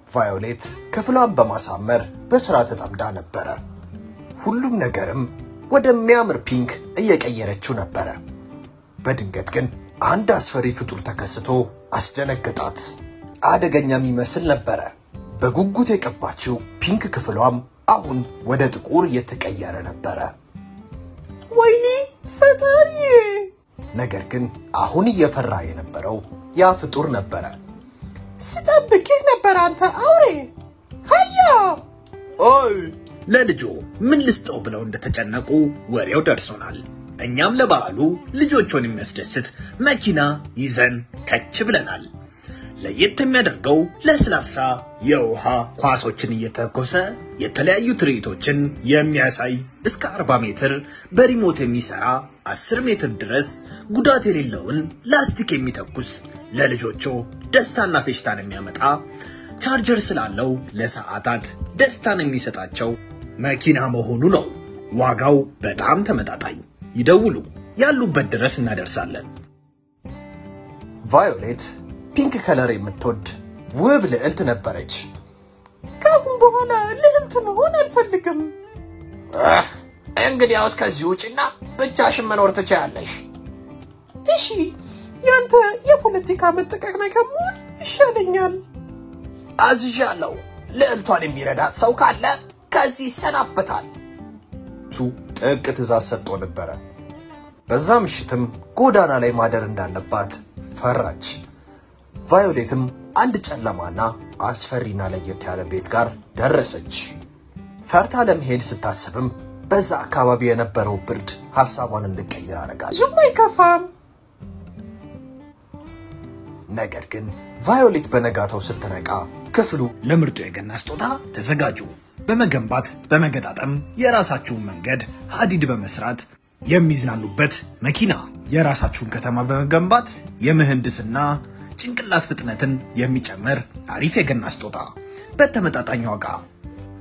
ቫዮሌት ክፍሏን በማሳመር በስራ ተጠምዳ ነበር። ሁሉም ነገርም ወደሚያምር ፒንክ እየቀየረችው ነበር። በድንገት ግን አንድ አስፈሪ ፍጡር ተከስቶ አስደነገጣት። አደገኛ የሚመስል ነበር። በጉጉት የቀባችው ፒንክ ክፍሏም አሁን ወደ ጥቁር እየተቀየረ ነበር። ወይኔ ፈጣሪ! ነገር ግን አሁን እየፈራ የነበረው ያ ፍጡር ነበር። ሲጠብቅህ ነበር አንተ አውሬ! ሃያ! ኦይ ለልጆ ምን ልስጠው ብለው እንደተጨነቁ ወሬው ደርሶናል። እኛም ለበዓሉ ልጆቹን የሚያስደስት መኪና ይዘን ከች ብለናል። ለየት የሚያደርገው ለስላሳ የውሃ ኳሶችን እየተኮሰ የተለያዩ ትርኢቶችን የሚያሳይ እስከ 40 ሜትር በሪሞት የሚሰራ 10 ሜትር ድረስ ጉዳት የሌለውን ላስቲክ የሚተኩስ ለልጆቹ ደስታና ፌሽታን የሚያመጣ ቻርጀር ስላለው ለሰዓታት ደስታን የሚሰጣቸው መኪና መሆኑ ነው። ዋጋው በጣም ተመጣጣኝ። ይደውሉ፣ ያሉበት ድረስ እናደርሳለን። ቫዮሌት ፒንክ ከለር የምትወድ ውብ ልዕልት ነበረች። ካሁን በኋላ ልዕልት መሆን አልፈልግም። እንግዲያውስ ከዚህ ውጪና ብቻሽን መኖር ትችያለሽ። እሺ፣ ያንተ የፖለቲካ መጠቀሚያ ከመሆን ይሻለኛል። አዝዣለሁ። ልዕልቷን የሚረዳት ሰው ካለ ከዚህ ይሰናበታል። እሱ ጥብቅ ትዕዛዝ ሰጥቶ ነበር። በዛ ምሽትም ጎዳና ላይ ማደር እንዳለባት ፈራች። ቫዮሌትም አንድ ጨለማና አስፈሪና ለየት ያለ ቤት ጋር ደረሰች። ፈርታ ለመሄድ ስታስብም በዛ አካባቢ የነበረው ብርድ ሐሳቧን እንድትቀይር አደረጋት። ዝም አይከፋም። ነገር ግን ቫዮሌት በነጋታው ስትነቃ ክፍሉ ለምርጡ የገና ስጦታ ተዘጋጁ። በመገንባት በመገጣጠም የራሳችሁን መንገድ ሐዲድ በመስራት የሚዝናኑበት መኪና፣ የራሳችሁን ከተማ በመገንባት የምህንድስና ጭንቅላት ፍጥነትን የሚጨምር አሪፍ የገና ስጦታ፣ በተመጣጣኝ ዋጋ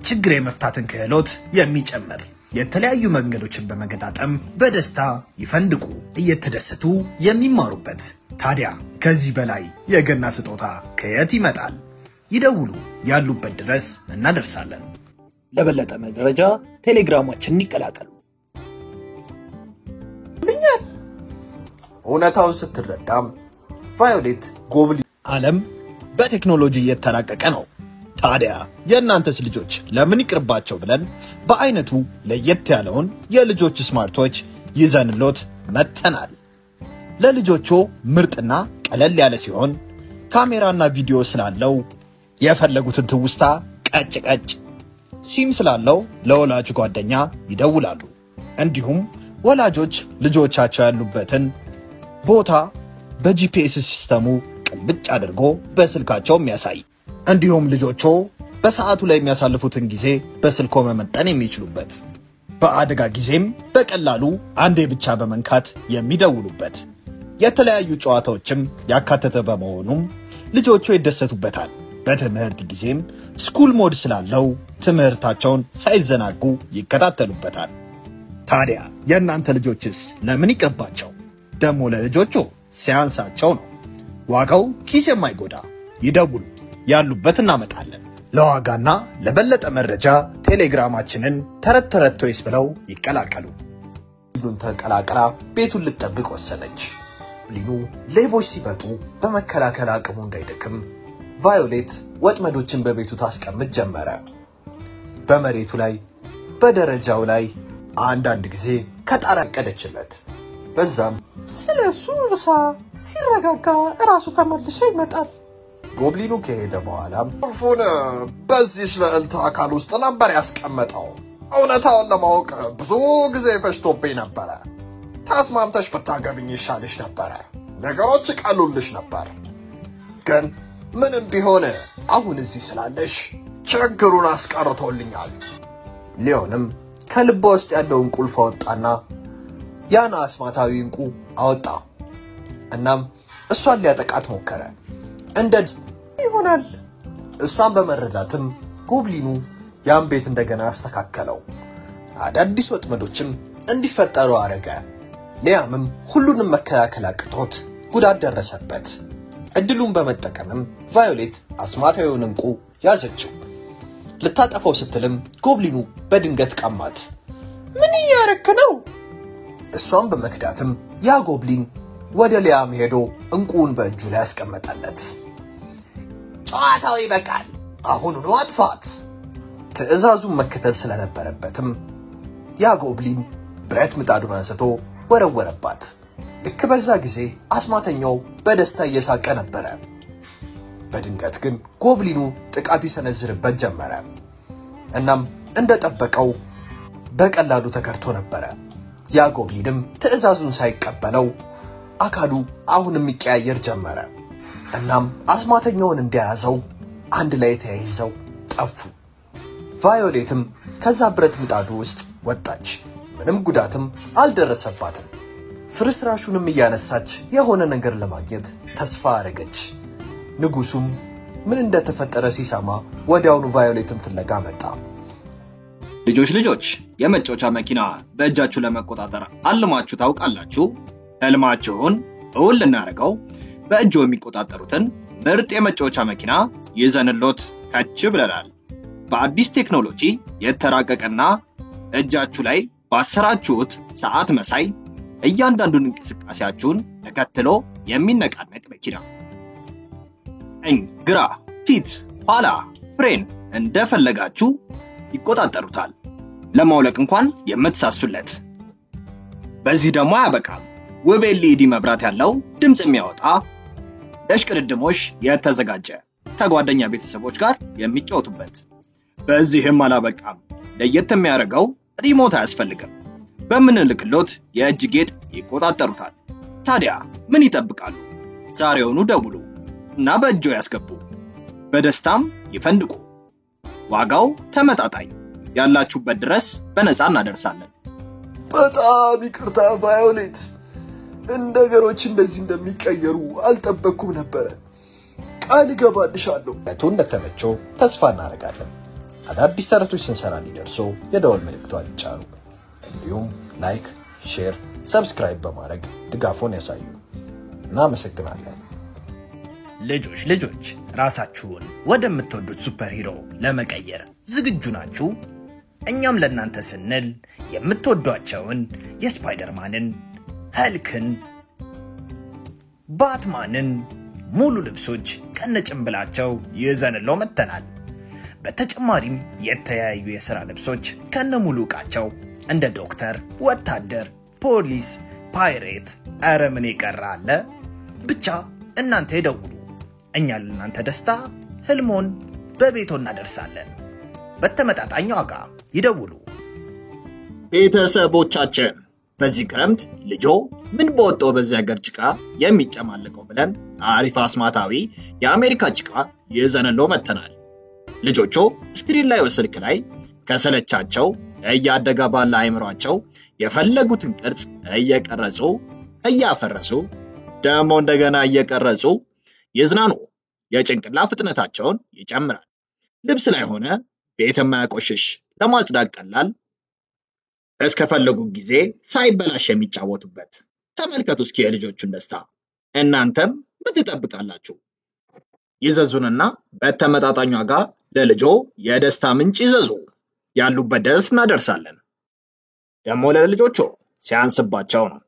ችግር የመፍታትን ክህሎት የሚጨምር የተለያዩ መንገዶችን በመገጣጠም በደስታ ይፈንድቁ፣ እየተደሰቱ የሚማሩበት። ታዲያ ከዚህ በላይ የገና ስጦታ ከየት ይመጣል? ይደውሉ፣ ያሉበት ድረስ እናደርሳለን። ለበለጠ መረጃ ቴሌግራማችንን ይቀላቀሉ። እውነታውን ስትረዳም ቫዮሌት ጎብሊ ዓለም በቴክኖሎጂ እየተራቀቀ ነው። ታዲያ የእናንተስ ልጆች ለምን ይቅርባቸው ብለን በአይነቱ ለየት ያለውን የልጆች ስማርቶች ይዘንሎት መጥተናል። ለልጆቹ ምርጥና ቀለል ያለ ሲሆን ካሜራና ቪዲዮ ስላለው የፈለጉትን ትውስታ ቀጭ ቀጭ፣ ሲም ስላለው ለወላጅ ጓደኛ ይደውላሉ። እንዲሁም ወላጆች ልጆቻቸው ያሉበትን ቦታ በጂፒኤስ ሲስተሙ ቅልብጭ አድርጎ በስልካቸው የሚያሳይ፣ እንዲሁም ልጆቹ በሰዓቱ ላይ የሚያሳልፉትን ጊዜ በስልኮ መመጠን የሚችሉበት፣ በአደጋ ጊዜም በቀላሉ አንዴ ብቻ በመንካት የሚደውሉበት፣ የተለያዩ ጨዋታዎችም ያካተተ በመሆኑም ልጆቹ ይደሰቱበታል። በትምህርት ጊዜም ስኩል ሞድ ስላለው ትምህርታቸውን ሳይዘናጉ ይከታተሉበታል። ታዲያ የእናንተ ልጆችስ ለምን ይቅርባቸው? ደሞ ለልጆቹ ሲያንሳቸው ነው። ዋጋው ኪስ የማይጎዳ። ይደውሉ፣ ያሉበት እናመጣለን። ለዋጋና ለበለጠ መረጃ ቴሌግራማችንን ተረት ቶይስ ብለው ይቀላቀሉ። ብሉን ተቀላቅላ ቤቱን ልትጠብቅ ወሰነች። ብሊኑ ሌቦች ሲመጡ በመከላከል አቅሙ እንዳይደክም ቫዮሌት ወጥመዶችን በቤቱ ታስቀምጥ ጀመረ። በመሬቱ ላይ፣ በደረጃው ላይ፣ አንዳንድ ጊዜ ከጣራ ቀደችለት። በዛም ስለሱ እርሳ፣ ሲረጋጋ እራሱ ተመልሶ ይመጣል። ጎብሊኑ ከሄደ በኋላም ቁልፉን በዚህ ልዕልት አካል ውስጥ ነበር ያስቀመጠው። እውነታውን ለማወቅ ብዙ ጊዜ ፈጅቶብኝ ነበረ። ተስማምተሽ ብታገብኝ ይሻልሽ ነበረ። ነገሮች ቀሉልሽ ነበር። ግን ምንም ቢሆን አሁን እዚህ ስላለሽ ችግሩን አስቀርቶልኛል። ሊዮንም ከልቧ ውስጥ ያለውን ቁልፍ አወጣና ያን አስማታዊ እንቁ አወጣ። እናም እሷን ሊያጠቃት ሞከረ። እንደዚህ ይሆናል። እሷን በመረዳትም ጎብሊኑ ያን ቤት እንደገና አስተካከለው። አዳዲስ ወጥመዶችም እንዲፈጠሩ አረገ። ሊያምም ሁሉንም መከላከል አቅቶት ጉዳት ደረሰበት። እድሉን በመጠቀምም ቫዮሌት አስማታዊውን እንቁ ያዘችው። ልታጠፋው ስትልም ጎብሊኑ በድንገት ቀማት። ምን እያረክ ነው? እሷን በመክዳትም ያ ጎብሊን ወደ ሊያም ሄዶ እንቁን በእጁ ላይ ያስቀመጠለት። ጨዋታው ይበቃል፣ አሁኑኑ አጥፋት። ትዕዛዙን መከተል ስለነበረበትም ያ ጎብሊን ብረት ምጣዱን አንስቶ ወረወረባት። ልክ በዛ ጊዜ አስማተኛው በደስታ እየሳቀ ነበረ። በድንገት ግን ጎብሊኑ ጥቃት ይሰነዝርበት ጀመረ። እናም እንደጠበቀው በቀላሉ ተከርቶ ነበረ። ያ ጎብሊንም ትዕዛዙን ሳይቀበለው አካሉ አሁንም ይቀያየር ጀመረ። እናም አስማተኛውን እንደያዘው አንድ ላይ ተያይዘው ጠፉ። ቫዮሌትም ከዛ ብረት ምጣዱ ውስጥ ወጣች። ምንም ጉዳትም አልደረሰባትም። ፍርስራሹንም እያነሳች የሆነ ነገር ለማግኘት ተስፋ አረገች። ንጉሱም ምን እንደተፈጠረ ሲሰማ ወዲያውኑ ቫዮሌትን ፍለጋ መጣ። ልጆች የመጫወቻ መኪና በእጃችሁ ለመቆጣጠር አልማችሁ ታውቃላችሁ? ህልማችሁን እውን ልናደርገው በእጆ የሚቆጣጠሩትን ምርጥ የመጫወቻ መኪና ይዘንሎት ከች ብለናል። በአዲስ ቴክኖሎጂ የተራቀቀና እጃችሁ ላይ ባሰራችሁት ሰዓት መሳይ እያንዳንዱን እንቅስቃሴያችሁን ተከትሎ የሚነቃነቅ መኪና። ቀኝ፣ ግራ፣ ፊት፣ ኋላ፣ ፍሬን እንደፈለጋችሁ ይቆጣጠሩታል። ለማውለቅ እንኳን የምትሳሱለት። በዚህ ደግሞ አያበቃም። ውብ ኤልኢዲ መብራት ያለው ድምጽ የሚያወጣ ለሽቅድድሞሽ የተዘጋጀ ከጓደኛ ቤተሰቦች ጋር የሚጫወቱበት። በዚህም አላበቃም። ለየት የሚያደርገው ሪሞት አያስፈልግም። በምንልክሎት የእጅ ጌጥ ይቆጣጠሩታል። ታዲያ ምን ይጠብቃሉ? ዛሬውኑ ደውሉ እና በእጆ ያስገቡ። በደስታም ይፈንድቁ። ዋጋው ተመጣጣኝ፣ ያላችሁበት ድረስ በነፃ እናደርሳለን። በጣም ይቅርታ ቫዮሌት፣ ነገሮች እንደዚህ እንደሚቀየሩ አልጠበቅኩም ነበር። ቃል እገባልሻለሁ። እንደተመቸው ተስፋ እናደርጋለን። አዳዲስ ተረቶች ስንሰራ እንዲደርሱ የደወል ምልክቷን ይጫኑ። እንዲሁም ላይክ፣ ሼር፣ ሰብስክራይብ በማድረግ ድጋፎን ያሳዩ። እናመሰግናለን። ልጆች ራሳችሁን ወደምትወዱት ሱፐር ሂሮ ለመቀየር ዝግጁ ናችሁ? እኛም ለእናንተ ስንል የምትወዷቸውን የስፓይደርማንን፣ ሀልክን፣ ባትማንን ሙሉ ልብሶች ከነጭንብላቸው ይዘንሎ መጥተናል። በተጨማሪም የተለያዩ የሥራ ልብሶች ከነሙሉ ዕቃቸው እንደ ዶክተር፣ ወታደር፣ ፖሊስ፣ ፓይሬት፣ አረ ምን ይቀር አለ። ብቻ እናንተ ይደውሉ። እኛ ለእናንተ ደስታ ህልሞን በቤቶ እናደርሳለን። በተመጣጣኝ ዋጋ ይደውሉ። ቤተሰቦቻችን በዚህ ክረምት ልጆ ምን በወጣው በዚህ ሀገር ጭቃ የሚጨማለቀው ብለን አሪፍ አስማታዊ የአሜሪካ ጭቃ ይዘንሎ መጥተናል። ልጆቹ ስክሪን ላይ ወስልክ ላይ ከሰለቻቸው እያደገ ባለ አይምሯቸው የፈለጉትን ቅርጽ እየቀረጹ እያፈረሱ ደግሞ እንደገና እየቀረጹ ይዝናኑ። የጭንቅላ ፍጥነታቸውን ይጨምራል። ልብስ ላይ ሆነ ቤት የማያቆሽሽ፣ ለማጽዳት ቀላል፣ እስከፈለጉ ጊዜ ሳይበላሽ የሚጫወቱበት። ተመልከቱ እስኪ የልጆቹን ደስታ። እናንተም ምን ትጠብቃላችሁ? ይዘዙንና በተመጣጣኝ ዋጋ ለልጆ የደስታ ምንጭ ይዘዙ። ያሉበት ድረስ እናደርሳለን። ደግሞ ለልጆቹ ሲያንስባቸው ነው።